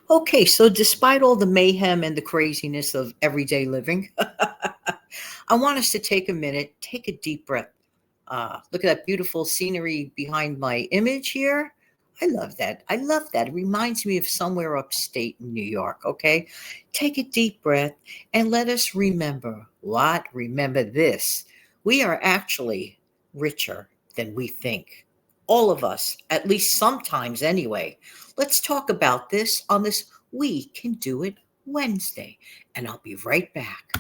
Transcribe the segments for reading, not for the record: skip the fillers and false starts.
Okay, so despite all the mayhem and the craziness of everyday living, I want us to take a minute, take a deep breath. Look at that beautiful scenery behind my image here. I love that. I love that. It reminds me of somewhere upstate in New York, okay? Take a deep breath and let us remember what? Remember this. We are actually richer than we think. All of us, at least sometimes anyway. Let's talk about this on this We Can Do It Wednesday. And I'll be right back.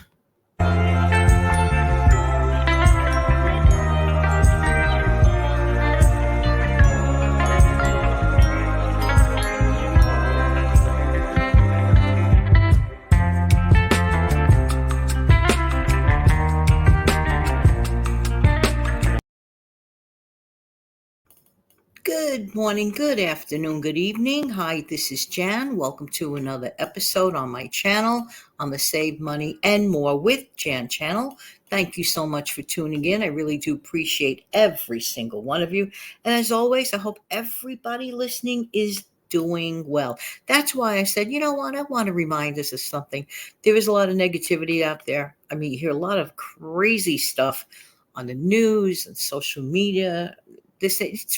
Good morning, good afternoon, good evening. Hi, this is Jan. Welcome to another episode on my channel on the Save Money and More with Jan channel. Thank you so much for tuning in. I really do appreciate every single one of you. And as always, I hope everybody listening is doing well. That's why I said, you know what, I want to remind us of something. There is a lot of negativity out there. I mean, you hear a lot of crazy stuff on the news and social media. It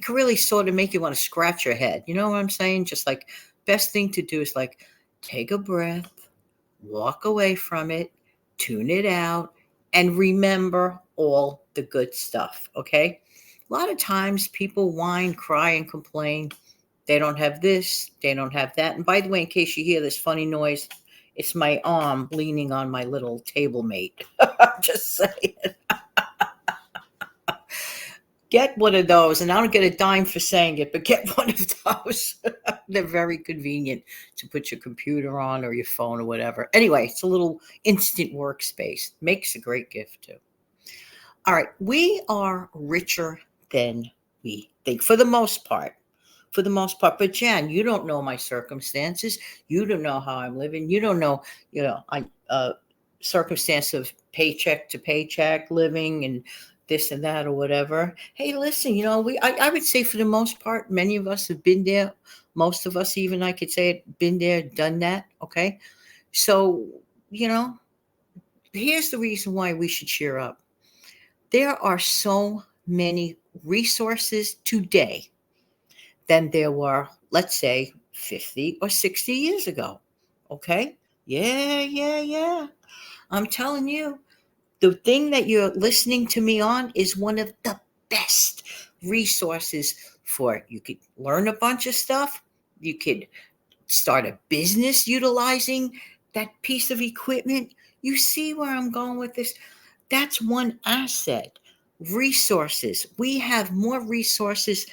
can really sort of make you want to scratch your head. You know what I'm saying? Just like best thing to do is like take a breath, walk away from it, tune it out, and remember all the good stuff. Okay. A lot of times people whine, cry, and complain. They don't have this, they don't have that. And by the way, in case you hear this funny noise, it's my arm leaning on my little table mate. Just saying. Get one of those, and I don't get a dime for saying it, but get one of those. They're very convenient to put your computer on or your phone or whatever. Anyway, it's a little instant workspace. Makes a great gift too. All right, we are richer than we think for the most part. For the most part, but Jan, you don't know my circumstances. You don't know how I'm living. You don't know, I circumstance of paycheck to paycheck living and this and that or whatever. Hey, listen, I would say for the most part, many of us have been there. Most of us, even I could say it, been there, done that. Okay. So, you know, here's the reason why we should cheer up. There are so many resources today than there were, let's say, 50 or 60 years ago. Okay. Yeah, yeah, yeah. I'm telling you, the thing that you're listening to me on is one of the best resources for it. You could learn a bunch of stuff. You could start a business utilizing that piece of equipment. You see where I'm going with this? That's one asset. Resources. We have more resources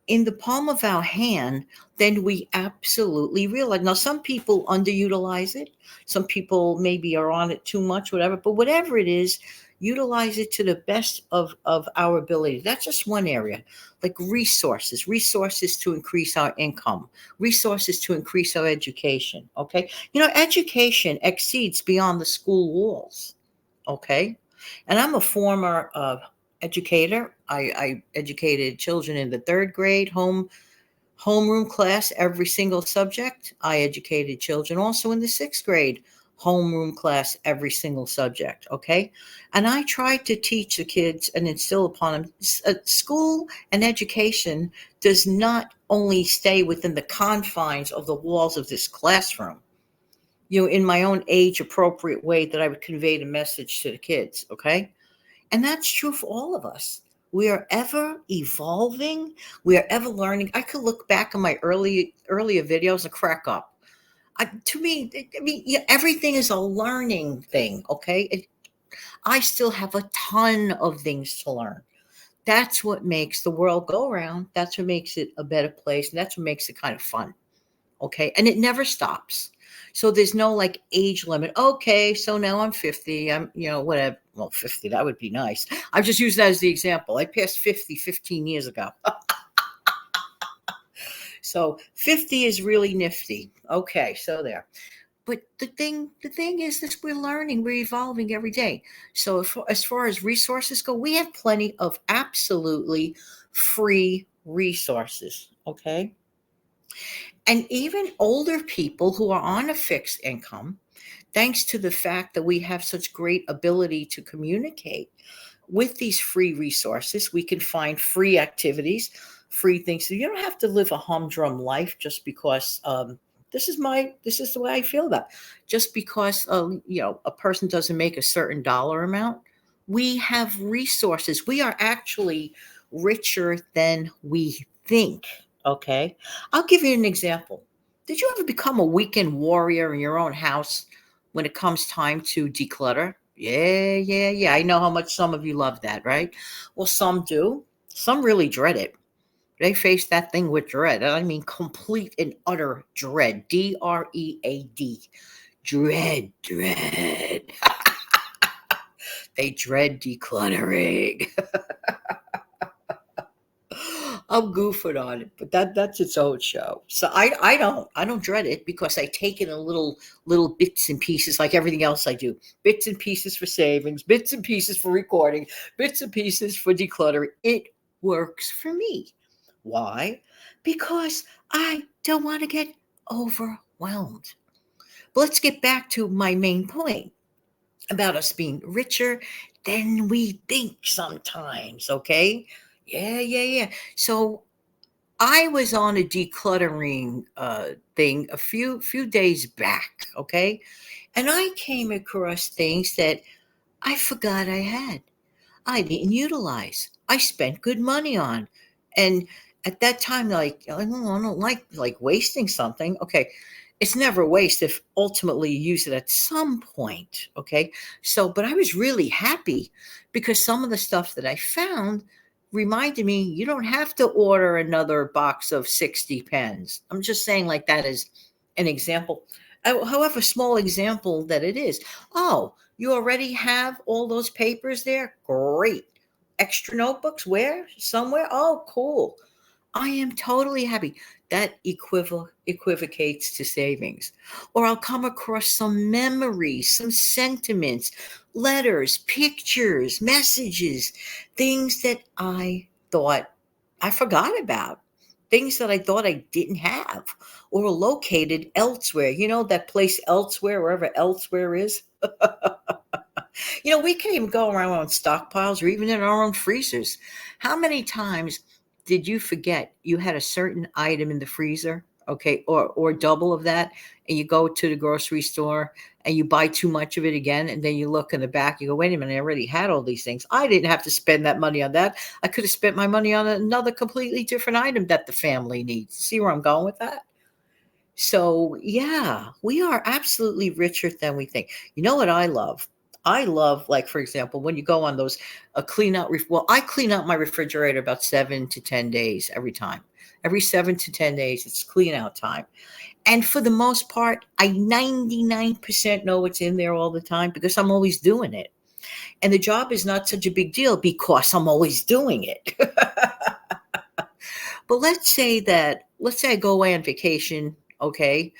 in the palm of our hand than we absolutely realize. Now, some people underutilize it. Some people maybe are on it too much, whatever. But whatever it is, utilize it to the best of our ability. That's just one area. Like resources to increase our income, resources to increase our education. Okay. Education exceeds beyond the school walls. Okay. And I'm a former educator. I educated children in the third grade, homeroom class, every single subject. I educated children also in the sixth grade, homeroom class, every single subject. Okay. And I tried to teach the kids and instill upon them school and education does not only stay within the confines of the walls of this classroom, in my own age appropriate way that I would convey the message to the kids. Okay. And that's true for all of us. We are ever evolving. We are ever learning. I could look back on my earlier videos and crack up. To me, I mean, yeah, everything is a learning thing. Okay, I still have a ton of things to learn. That's what makes the world go around. That's what makes it a better place, and that's what makes it kind of fun. Okay. And it never stops. So there's no like age limit. Okay. So now I'm 50. I'm, whatever. Well, 50, that would be nice. I've just used that as the example. I passed 50 15 years ago. So 50 is really nifty. Okay. So there. But the thing is this, we're learning, we're evolving every day. So as far as resources go, we have plenty of absolutely free resources. Okay. And even older people who are on a fixed income, thanks to the fact that we have such great ability to communicate with these free resources, we can find free activities, free things. So you don't have to live a humdrum life just because this is the way I feel about it. Just because a person doesn't make a certain dollar amount. We have resources. We are actually richer than we think. Okay. I'll give you an example. Did you ever become a weekend warrior in your own house when it comes time to declutter? Yeah, yeah, yeah. I know how much some of you love that, right? Well, some do. Some really dread it. They face that thing with dread. I mean, complete and utter dread. DREAD. Dread, dread. They dread decluttering. I'm goofing on it, but that's its own show. So I don't dread it because I take it in little bits and pieces like everything else I do. Bits and pieces for savings, bits and pieces for recording, bits and pieces for decluttering. It works for me. Why? Because I don't want to get overwhelmed. But let's get back to my main point about us being richer than we think sometimes, okay? Yeah, yeah, yeah. So I was on a decluttering thing a few days back, okay? And I came across things that I forgot I had. I didn't utilize. I spent good money on. And at that time, like, I don't like wasting something. Okay. It's never waste if ultimately you use it at some point. Okay. So, but I was really happy because some of the stuff that I found reminded me you don't have to order another box of 60 pens. I'm just saying, like, that is an example. However small example that it is. Oh, you already have all those papers there? Great. Extra notebooks? Where? Somewhere? Oh, cool. I am totally happy. That equivocates to savings. Or I'll come across some memories, some sentiments, letters, pictures, messages, things that I thought I forgot about, things that I thought I didn't have or were located elsewhere. You know, that place elsewhere, wherever elsewhere is. We can even go around on stockpiles or even in our own freezers. How many times did you forget you had a certain item in the freezer? Okay, or double of that, and you go to the grocery store and you buy too much of it again, and then you look in the back, you go, wait a minute, I already had all these things. I didn't have to spend that money on that. I could have spent my money on another completely different item that the family needs. See where I'm going with that? So, yeah, we are absolutely richer than we think. You know what I love? I love, like, for example, when you go on those clean out, well, I clean out my refrigerator about 7 to 10 days every time. Every 7 to 10 days, it's clean out time. And for the most part, I 99% know what's in there all the time because I'm always doing it. And the job is not such a big deal because I'm always doing it. But let's say I go away on vacation, okay?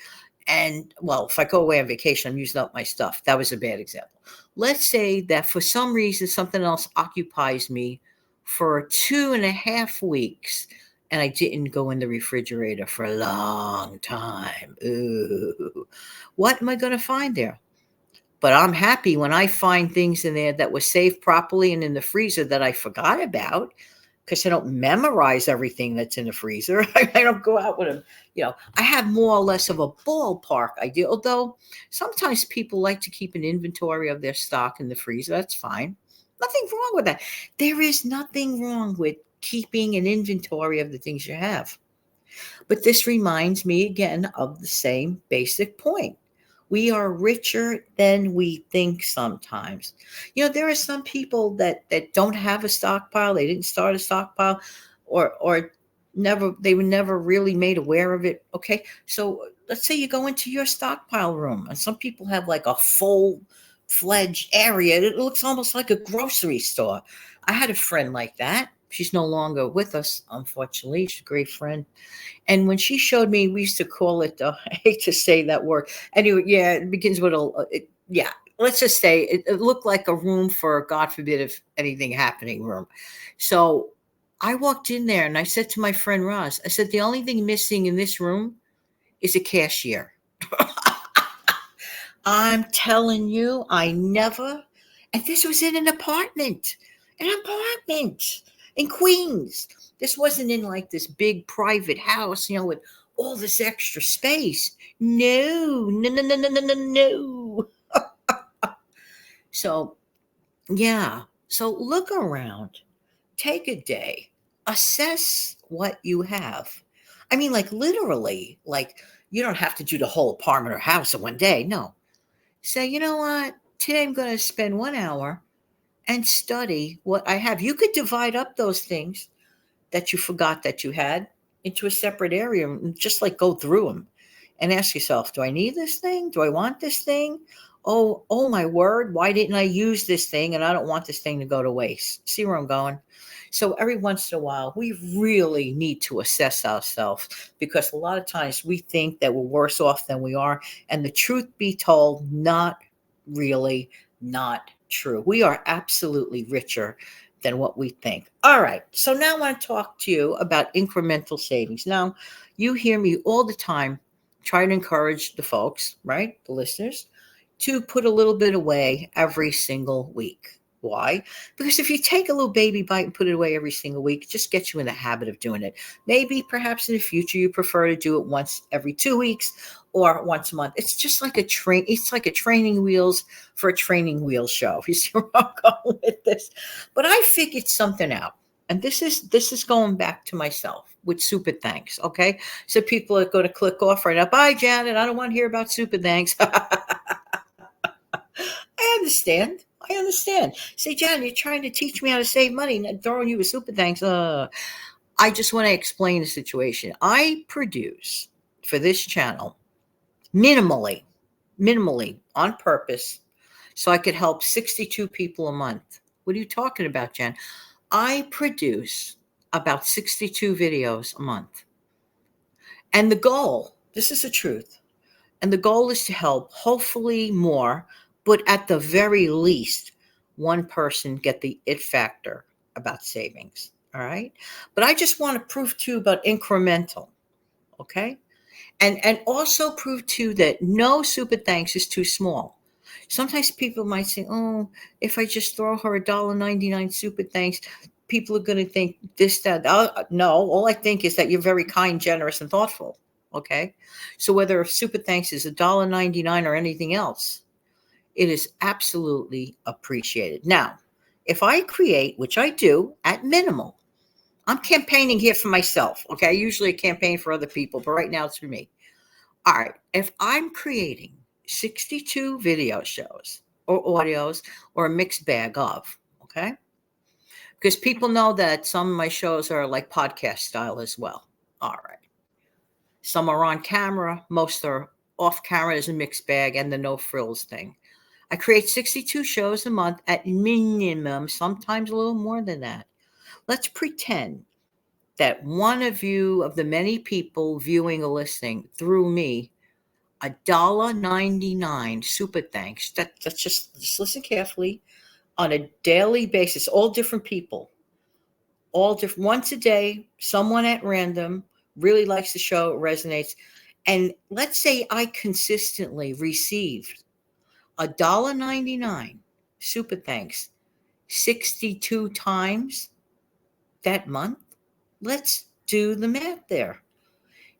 And well, if I go away on vacation, I'm using up my stuff. That was a bad example. Let's say that for some reason something else occupies me for 2.5 weeks and I didn't go in the refrigerator for a long time. Ooh, what am I going to find there? But I'm happy when I find things in there that were saved properly and in the freezer that I forgot about because I don't memorize everything that's in the freezer. I don't go out with them. I have more or less of a ballpark idea, although sometimes people like to keep an inventory of their stock in the freezer. That's fine. Nothing wrong with that. There is nothing wrong with keeping an inventory of the things you have. But this reminds me again of the same basic point. We are richer than we think sometimes. There are some people that don't have a stockpile. They didn't start a stockpile or never they were never really made aware of it. Okay. So let's say you go into your stockpile room and some people have like a full fledged area. It looks almost like a grocery store. I had a friend like that. She's no longer with us, unfortunately. She's a great friend. And when she showed me, we used to call it, I hate to say that word. Anyway, yeah, it begins with yeah, let's just say it looked like a room for, God forbid, if anything happening room. So I walked in there and I said to my friend Roz, I said, the only thing missing in this room is a cashier. I'm telling you, I never, and this was in an apartment in Queens. This wasn't in like this big private house, with all this extra space. No, no, no, no, no, no, no, no. So, yeah. So look around, take a day, assess what you have. I mean, like literally, like you don't have to do the whole apartment or house in one day. No. Say, you know what? Today I'm going to spend 1 hour and study what I have. You could divide up those things that you forgot that you had into a separate area and just like go through them and ask yourself, do I need this thing? Do I want this thing? Oh my word, why didn't I use this thing? And I don't want this thing to go to waste. See where I'm going? So every once in a while, we really need to assess ourselves because a lot of times we think that we're worse off than we are. And the truth be told, not really, not true. We are absolutely richer than what we think. All right. So now I want to talk to you about incremental savings. Now, you hear me all the time try to encourage the folks, right? The listeners, to put a little bit away every single week. Why? Because if you take a little baby bite and put it away every single week, it just gets you in the habit of doing it. Maybe perhaps in the future you prefer to do it once every 2 weeks or once a month. It's just like it's like a training wheels for a training wheel show. You see where I'm going with this? But I figured something out. And this is going back to myself with Super Thanks. Okay. So people are going to click off right now. Bye, Janet. I don't want to hear about Super Thanks. I understand. I understand. Say, John, you're trying to teach me how to save money, not throwing you a Super Thanks. I just want to explain the situation. I produce for this channel minimally on purpose, so I could help 62 people a month. What are you talking about, Jen? I produce about 62 videos a month. And the goal, this is the truth, and the goal is to help hopefully more, but at the very least, one person get the it factor about savings. All right. But I just want to prove to you about incremental. Okay. And also prove to you that no Super Thanks is too small. Sometimes people might say, oh, if I just throw her $1.99 Super Thanks, people are going to think this, that. No, all I think is that you're very kind, generous, and thoughtful. Okay. So whether Super Thanks is $1.99 or anything else, it is absolutely appreciated. Now, if I create, which I do at minimal, I'm campaigning here for myself. Okay. I usually campaign for other people, but right now it's for me. All right. If I'm creating 62 video shows or audios or a mixed bag of, okay, because people know that some of my shows are like podcast style as well. All right. Some are on camera, most are off camera as a mixed bag and the no frills thing. I create 62 shows a month at minimum, sometimes a little more than that. Let's pretend that one of you, of the many people viewing or listening through me, $1.99 Super Thanks. That's just listen carefully, on a daily basis, all different people, all different, once a day, someone at random really likes the show, it resonates. And let's say I consistently received $1.99 Super Thanks 62 times that month. Let's do the math there.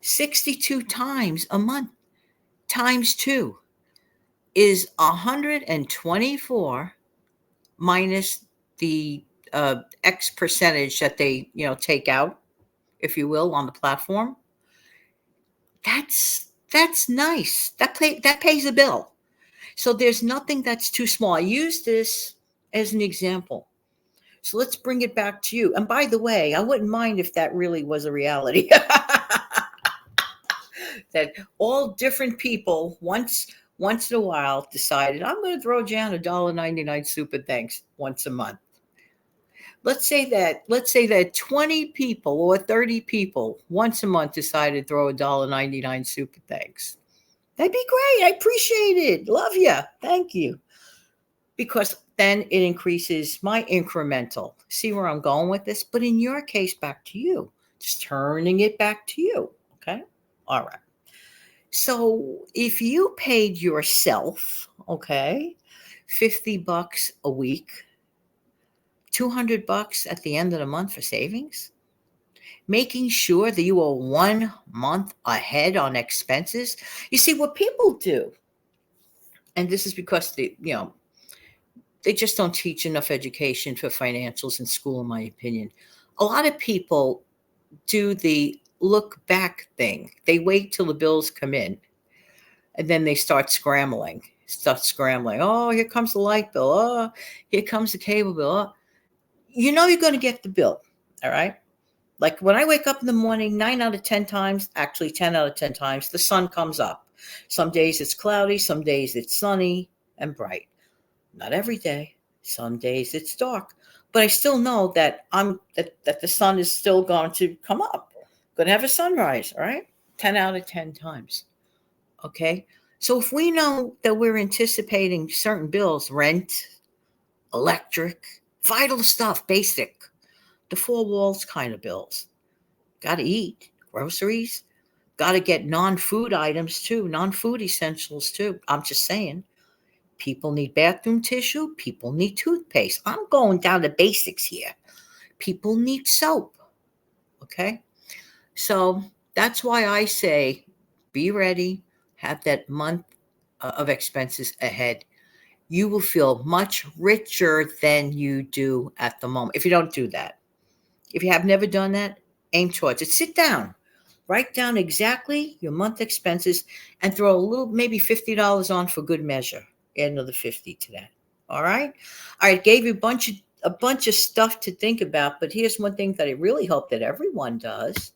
62 times a month times 2 is 124 minus the X percentage that they take out, if you will, on the platform. That's nice. That pays a bill. So there's nothing that's too small. I use this as an example. So let's bring it back to you. And by the way, I wouldn't mind if that really was a reality. That all different people once in a while decided, I'm going to throw Jan $1.99 Super Thanks once a month. Let's say that 20 people or 30 people once a month decided to throw $1.99 Super Thanks. That'd be great. I appreciate it. Love you. Thank you. Because then it increases my incremental. See where I'm going with this? But in your case, back to you, just turning it back to you. Okay. All right. So if you paid yourself, okay, $50 a week, $200 at the end of the month for savings, making sure that you are 1 month ahead on expenses. You see what people do, and this is because they just don't teach enough education for financials in school, in my opinion. A lot of people do the look back thing. They wait till the bills come in and then they start scrambling. Oh, here comes the light bill. Oh, here comes the cable bill. Oh. You're going to get the bill. All right. Like when I wake up in the morning, 9 out of 10 times, actually 10 out of 10 times, the sun comes up. Some days it's cloudy, some days it's sunny and bright. Not every day. Some days it's dark. But I still know that that the sun is still going to come up. Going to have a sunrise, all right? 10 out of 10 times. Okay? So if we know that we're anticipating certain bills, rent, electric, vital stuff, basic, the four walls kind of bills. Got to eat, groceries, got to get non-food items too, non-food essentials too. I'm just saying. People need bathroom tissue. People need toothpaste. I'm going down to basics here. People need soap. Okay? So that's why I say be ready, have that month of expenses ahead. You will feel much richer than you do at the moment if you don't do that. If you have never done that, aim towards it. Sit down, write down exactly your month expenses, and throw a little, maybe $50 on for good measure. Add another 50 to that. All right. All right. Gave you a bunch of stuff to think about, but here's one thing that I really hope that everyone does.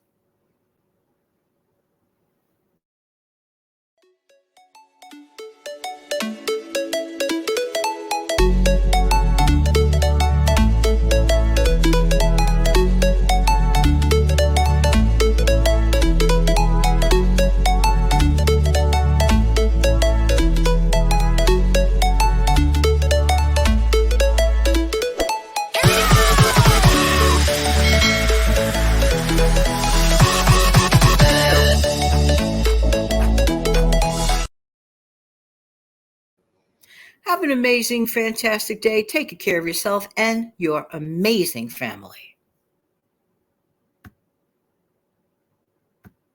Have an amazing, fantastic day. Take care of yourself and your amazing family.